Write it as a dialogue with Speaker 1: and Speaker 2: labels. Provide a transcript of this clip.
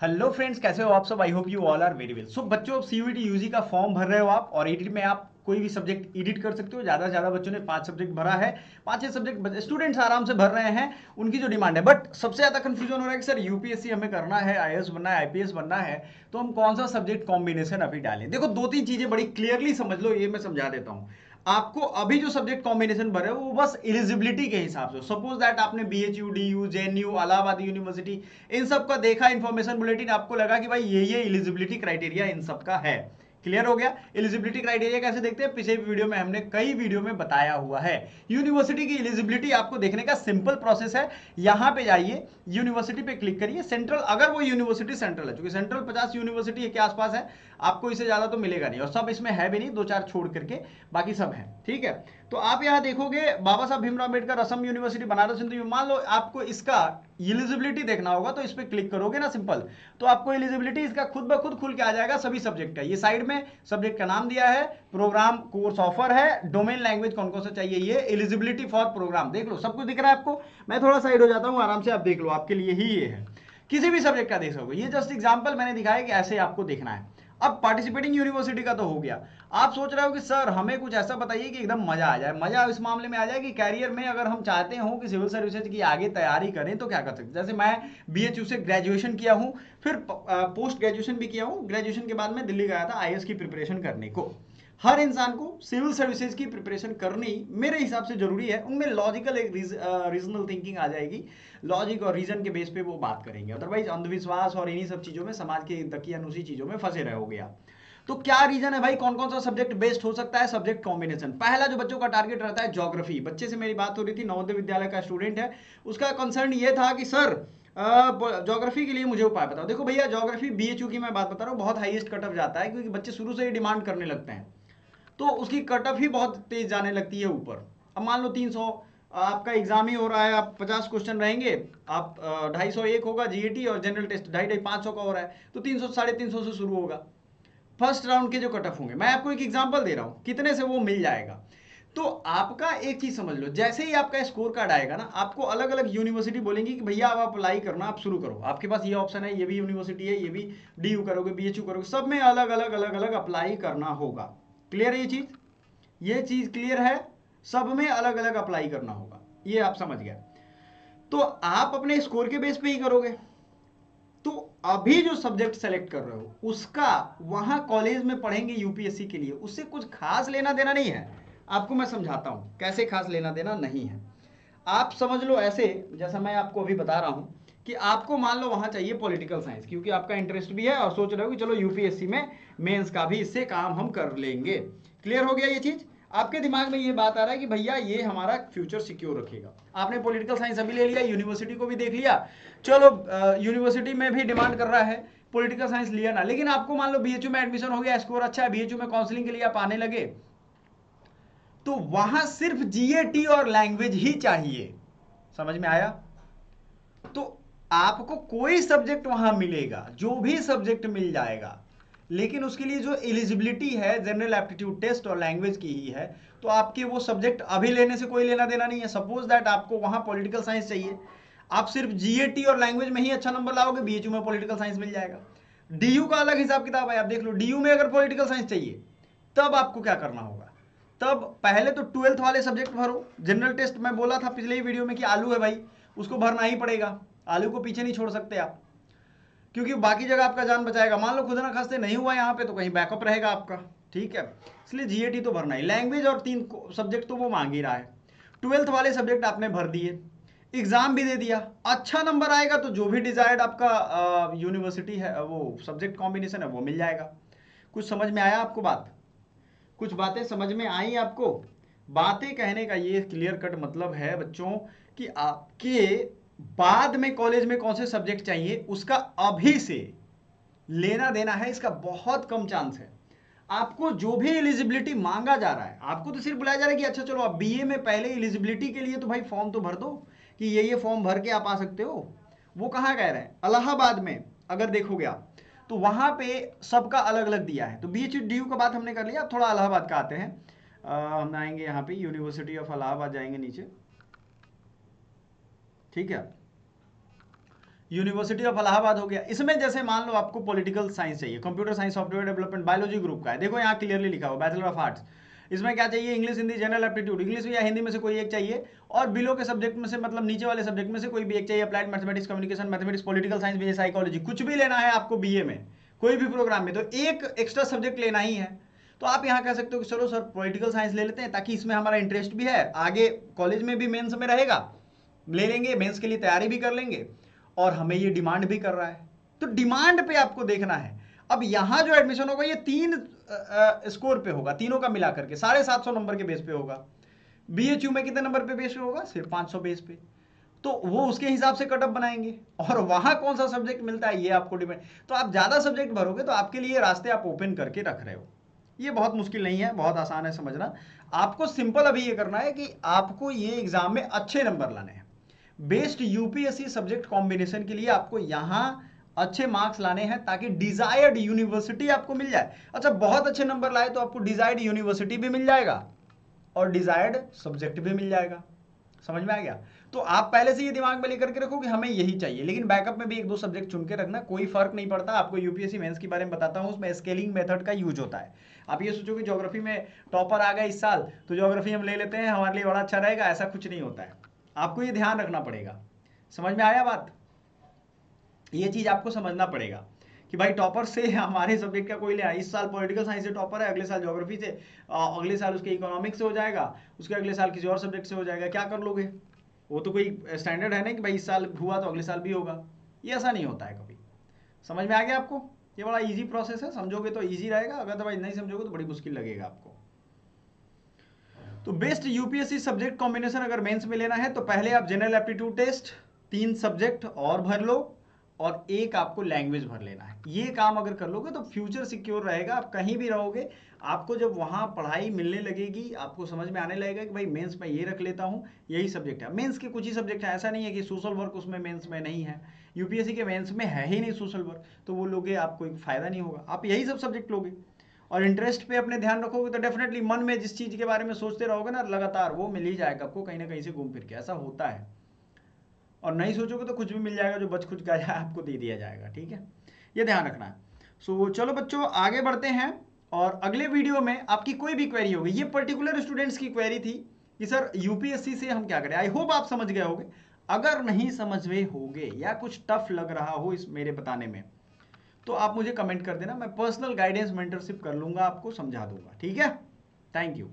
Speaker 1: Hello friends, कैसे हो आप सब। I hope you all are very well. So बच्चों, सीयूईटी यूजी का फॉर्म भर रहे हो आप, और एडिट में आप कोई भी सब्जेक्ट एडिट कर सकते हो। ज़्यादा से ज़्यादा बच्चों ने 5 सब्जेक्ट भरा है। 5-6 सब्जेक्ट स्टूडेंट्स आराम से भर रहे हैं, उनकी जो डिमांड है। बट सबसे ज़्यादा कंफ्यूजन हो रहा है कि सर यूपीएससी हमें करना है, आईएएस बनना है, आईपीएस बनना है, तो हम कौन सा सब्जेक्ट कॉम्बिनेशन अभी डालें। देखो, 2-3 चीज़ें बड़ी क्लियरली समझ लो, ये मैं समझा देता हूँ आपको। अभी जो सब्जेक्ट कॉम्बिनेशन भरे हो वो बस एलिजिबिलिटी के हिसाब से। सपोज दैट आपने BHU, DU, JNU, Allahabad university, इन सब का देखा इन्फॉर्मेशन बुलेटिन, आपको लगा कि भाई ये एलिजिबिलिटी क्राइटेरिया इन सब का है। क्लियर हो गया। एलिजिबिलिटी क्राइटेरिया कैसे देखते हैं, पिछले वीडियो में हमने कई वीडियो में बताया हुआ है। यूनिवर्सिटी की एलिजिबिलिटी आपको देखने का सिंपल प्रोसेस है। यहां पे जाइए, यूनिवर्सिटी पे क्लिक करिए। सेंट्रल, अगर वो यूनिवर्सिटी सेंट्रल है, क्योंकि सेंट्रल 50 यूनिवर्सिटी के आसपास है, आपको इससे ज्यादा तो मिलेगा नहीं, और सब इसमें है भी नहीं, 2-4 छोड़ करके बाकी सब है। ठीक है, तो आप यहां देखोगे बाबा साहब भीमराव अम्बेडकर असम यूनिवर्सिटी बनारस हिंदू। मान लो आपको इसका एलिजिबिलिटी देखना होगा, तो इस पर क्लिक करोगे ना सिंपल, तो आपको एलिजिबिलिटी इसका खुद ब खुद खुल के आ जाएगा। सभी सब्जेक्ट का ये साइड में सब्जेक्ट का नाम दिया है, प्रोग्राम कोर्स ऑफर है, डोमेन लैंग्वेज कौन कौन सा चाहिए, ये एलिजिबिलिटी फॉर प्रोग्राम देख लो, सब कुछ दिख रहा है आपको। मैं थोड़ा साइड हो जाता हूं, आराम से आप देख लो, आपके लिए ही ये है। किसी भी सब्जेक्ट का देख सकोगे। ये जस्ट एग्जांपल मैंने दिखाया कि ऐसे आपको देखना है। अब पार्टिसिपेटिंग यूनिवर्सिटी का तो हो गया। आप सोच रहे हो कि सर हमें कुछ ऐसा बताइए कि एकदम मजा आ जाए। मजा इस मामले में आ जाए कि कैरियर में अगर हम चाहते हो कि सिविल सर्विसेज की आगे तैयारी करें, तो क्या कर सकते हैं। जैसे मैं बीएचयू से ग्रेजुएशन किया हूं, फिर पोस्ट ग्रेजुएशन भी किया हूं। ग्रेजुएशन के बाद मैं दिल्ली गया था आईएएस की प्रिपरेशन करने को। हर इंसान को सिविल सर्विसेज की प्रिपरेशन करनी मेरे हिसाब से जरूरी है। उनमें लॉजिकल एक रीजनल थिंकिंग आ जाएगी, लॉजिक और रीजन के बेस पे वो बात करेंगे। अदरवाइज अंधविश्वास और इन्हीं सब चीजों में, समाज के दकियानुसी चीजों में फंसे रहोगे आप। तो क्या रीजन है भाई, कौन कौन सा सब्जेक्ट बेस्ट हो सकता है। सब्जेक्ट कॉम्बिनेशन, पहला जो बच्चों का टारगेट रहता है ज्योग्राफी। बच्चे से मेरी बात हो रही थी, नवोदय विद्यालय का स्टूडेंट है। उसका कंसर्न ये था कि सर ज्योग्राफी के लिए मुझे उपाय बताओ। देखो भैया, ज्योग्राफी बीएचयू की मैं बात बता रहा हूँ, बहुत हाईएस्ट कट ऑफ जाता है, क्योंकि बच्चे शुरू से ही डिमांड करने लगते हैं, तो उसकी कट ऑफ ही बहुत तेज जाने लगती है ऊपर। अब मान लो 300 आपका एग्जाम ही हो रहा है, आप 50 क्वेश्चन रहेंगे, आप 250 एक होगा जीएटी, और जनरल टेस्ट 250-500 का हो रहा है, तो 300 350 से शुरू होगा फर्स्ट राउंड के जो कट ऑफ होंगे। मैं आपको एक एग्जांपल दे रहा हूं कितने से वो मिल जाएगा। तो आपका एक चीज समझ लो, जैसे ही आपका स्कोर कार्ड आएगा ना, आपको अलग अलग यूनिवर्सिटी बोलेंगी कि भैया आप अप्लाई करना, आप शुरू करो, आपके पास ये ऑप्शन है, ये भी यूनिवर्सिटी है, ये भी डीयू करोगे, बीएचयू करोगे, सब में अलग अलग अलग अलग अप्लाई करना होगा। क्लियर है ये चीज, ये चीज क्लियर है। सब में अलग अलग अप्लाई करना होगा, ये आप समझ गए। तो आप अपने स्कोर के बेस पे ही करोगे। तो अभी जो सब्जेक्ट सेलेक्ट कर रहे हो उसका वहां कॉलेज में पढ़ेंगे यूपीएससी के लिए, उससे कुछ खास लेना देना नहीं है। आपको मैं समझाता हूं कैसे खास लेना देना नहीं है। आप समझ लो ऐसे, जैसा मैं आपको अभी बता रहा हूं कि आपको मान लो वहां चाहिए पॉलिटिकल साइंस, क्योंकि आपका इंटरेस्ट भी है और सोच रहे हो कि चलो यूपीएससी में मेंस का भी इससे काम हम कर लेंगे। क्लियर हो गया ये चीज। आपके दिमाग में ये बात आ रहा है कि भैया ये हमारा फ्यूचर सिक्योर रखेगा। आपने पॉलिटिकल साइंस अभी ले लिया, यूनिवर्सिटी को भी देख लिया, चलो यूनिवर्सिटी में भी डिमांड कर रहा है, पॉलिटिकल साइंस लिया ना। लेकिन आपको मान लो बीएचयू में एडमिशन हो गया, स्कोर अच्छा है, बीएचयू में काउंसलिंग के लिए आप आने लगे, तो वहां सिर्फ जीएटी और लैंग्वेज ही चाहिए। समझ में आया। तो आपको कोई सब्जेक्ट वहां मिलेगा, जो भी सब्जेक्ट मिल जाएगा, लेकिन उसके लिए जो एलिजिबिलिटी है जनरल एप्टीट्यूड टेस्ट और लैंग्वेज की ही है। तो आपके वो सब्जेक्ट अभी लेने से कोई लेना देना नहीं है। सपोज दैट आपको वहां पॉलिटिकल साइंस चाहिए, आप सिर्फ जीएटी और लैंग्वेज में ही अच्छा नंबर लाओगे, बीएचयू में पॉलिटिकल साइंस मिल जाएगा। डीयू का अलग हिसाब किताब है, आप देख लो, डीयू में अगर पॉलिटिकल साइंस चाहिए, तब आपको क्या करना होगा। तब पहले तो 12th वाले सब्जेक्ट भरो। जनरल टेस्ट मैं बोला था पिछले ही वीडियो में कि आलू है भाई, उसको भरना ही पड़ेगा, आलू को पीछे नहीं छोड़ सकते आप, क्योंकि बाकी जगह आपका जान बचाएगा। मान लो खुद ना खास्ते नहीं हुआ यहाँ पे, तो कहीं बैकअप रहेगा आपका। ठीक है, इसलिए जीएटी तो भरना ही। लैंग्वेज और 3 सब्जेक्ट तो वो मांग ही रहा है। 12th वाले सब्जेक्ट आपने भर दिए, एग्जाम भी दे दिया, अच्छा नंबर आएगा तो जो भी डिजायर्ड आपका यूनिवर्सिटी है, वो सब्जेक्ट कॉम्बिनेशन है, वो मिल जाएगा। कुछ समझ में आया आपको बात, कुछ बातें समझ में आई आपको। बातें कहने का ये क्लियर कट मतलब है बच्चों कि आपके बाद में कॉलेज में कौन से सब्जेक्ट चाहिए उसका अभी से लेना देना है, इसका बहुत कम चांस है। आपको जो भी एलिजिबिलिटी मांगा जा रहा है, आपको तो सिर्फ बुलाया जा रहा है कि अच्छा चलो आप बीए में पहले एलिजिबिलिटी के लिए तो भाई फॉर्म तो भर दो, कि ये फॉर्म भर के आप आ सकते हो। वो कहाँ कह रहे हैं, इलाहाबाद में अगर देखोगे आप, तो वहां पे सबका अलग अलग दिया है। तो बीएच डी का बात हमने कर लिया, अब थोड़ा इलाहाबाद का आते हैं। हम आएंगे यहाँ पे यूनिवर्सिटी ऑफ इलाहाबाद, जाएंगे नीचे। ठीक है, यूनिवर्सिटी ऑफ इलाहाबाद हो गया। इसमें जैसे मान लो आपको पॉलिटिकल साइंस चाहिए, computer science, software development, biology group का है, देखो यहाँ क्लियरली लिखा हुआ बैचलर ऑफ आर्ट्स। इसमें क्या चाहिए, English, Hindi, general aptitude, English या हिंदी में से कोई एक चाहिए, और बिलो के सब्जेक्ट में से मतलब नीचे वाले सब्जेक्ट में से कोई भी एक चाहिए, applied mathematics, communication, mathematics, political science, BA psychology, कुछ भी लेना है आपको बीए में कोई भी प्रोग्राम में, तो एक एक्स्ट्रा सब्जेक्ट लेना ही है। तो आप यहाँ कह सकते हो कि चलो सर पॉलिटिकल साइंस ले लेते हैं, ताकि इसमें हमारा इंटरेस्ट भी है, आगे कॉलेज में भी मेंस में रहेगा, ले लेंगे, मेंस के लिए तैयारी भी कर लेंगे, और हमें ये डिमांड भी कर रहा है, तो डिमांड पे आपको देखना है। अब यहां जो एडमिशन होगा ये 3 स्कोर पे होगा, तीनों का मिला करके 750 नंबर के बेस पे होगा। बीएचयू में कितने नंबर पे बेस पे होगा, सिर्फ 500 बेस पे, तो वो उसके हिसाब से कटअप बनाएंगे, और वहां कौन सा सब्जेक्ट मिलता है ये आपको डिपेंड। तो आप ज्यादा सब्जेक्ट भरोगे तो आपके लिए रास्ते आप ओपन करके रख रहे हो। ये बहुत मुश्किल नहीं है, बहुत आसान है समझना। आपको सिंपल अभी ये करना है कि आपको ये एग्जाम में अच्छे नंबर लाने हैं। बेस्ट यूपीएससी सब्जेक्ट कॉम्बिनेशन के लिए आपको यहां अच्छे मार्क्स लाने हैं, ताकि डिजायर्ड यूनिवर्सिटी आपको मिल जाए। अच्छा, बहुत अच्छे नंबर लाए तो आपको डिजायर्ड यूनिवर्सिटी भी मिल जाएगा और डिजायर्ड सब्जेक्ट भी मिल जाएगा। समझ में आ गया? तो आप पहले से ये दिमाग में लेकर के रखो कि हमें यही चाहिए, लेकिन बैकअप में भी 1-2 सब्जेक्ट चुन के रखना, कोई फर्क नहीं पड़ता। आपको यूपीएससी मेंस के बारे में बताता हूं, उसमें स्केलिंग मेथड का यूज होता है। आप ये सोचो कि ज्योग्राफी में टॉपर आ गए इस साल, तो ज्योग्राफी हम ले लेते हैं, हमारे लिए बड़ा अच्छा रहेगा, ऐसा कुछ नहीं होता है। आपको ये ध्यान रखना पड़ेगा। समझ में आया बात? ये चीज आपको समझना पड़ेगा कि भाई टॉपर से हमारे सब्जेक्ट का कोई ले आया, इस साल पॉलिटिकल साइंस से टॉपर है, अगले साल ज्योग्राफी से, अगले साल उसके इकोनॉमिक्स से हो जाएगा, उसके अगले साल किसी और सब्जेक्ट से हो जाएगा, क्या कर लोगे? वो तो कोई स्टैंडर्ड है नहीं कि भाई इस साल हुआ तो अगले साल भी होगा, ये ऐसा नहीं होता है कभी। समझ में आ गया आपको? ये बड़ा इजी प्रोसेस है, समझोगे तो इजी रहेगा, अगर भाई नहीं समझोगे तो बड़ी मुश्किल लगेगा आपको। तो बेस्ट यूपीएससी सब्जेक्ट कॉम्बिनेशन अगर मेंस में लेना है तो पहले आप जनरल एप्टीट्यूड टेस्ट 3 सब्जेक्ट और भर लो, और एक आपको लैंग्वेज भर लेना है। ये काम अगर कर लोगे तो फ्यूचर सिक्योर रहेगा। आप कहीं भी रहोगे, आपको जब वहां पढ़ाई मिलने लगेगी, आपको समझ में आने लगेगा कि भाई मेंस में ये रख लेता हूँ, यही सब्जेक्ट है। मेंस के कुछ ही सब्जेक्ट है, ऐसा नहीं है कि सोशल वर्क उसमें मेंस में नहीं है, यूपीएससी के मेंस में है ही नहीं सोशल वर्क, तो वो लोगे आपको कोई फायदा नहीं होगा। आप यही सब सब्जेक्ट लोगे और इंटरेस्ट पे अपने ध्यान रखोगे तो डेफिनेटली मन में जिस चीज के बारे में सोचते रहोगे ना लगातार, वो मिल ही जाएगा आपको कहीं ना कहीं से घूम फिर के। ऐसा होता है। और नहीं सोचोगे तो कुछ भी मिल जाएगा, जो बच खुच गया आपको दे दिया जाएगा। ठीक है, ये ध्यान रखना है। सो चलो बच्चों आगे बढ़ते हैं, और अगले वीडियो में आपकी कोई भी क्वेरी होगी, ये पर्टिकुलर स्टूडेंट्स की क्वेरी थी कि सर यूपीएससी से हम क्या करें। आई होप आप समझ गए होगे। अगर नहीं समझ में होगे या कुछ टफ लग रहा हो इस मेरे बताने में, तो आप मुझे कमेंट कर देना, मैं पर्सनल गाइडेंस मेंटरशिप कर लूंगा, आपको समझा दूंगा। ठीक है, थैंक यू।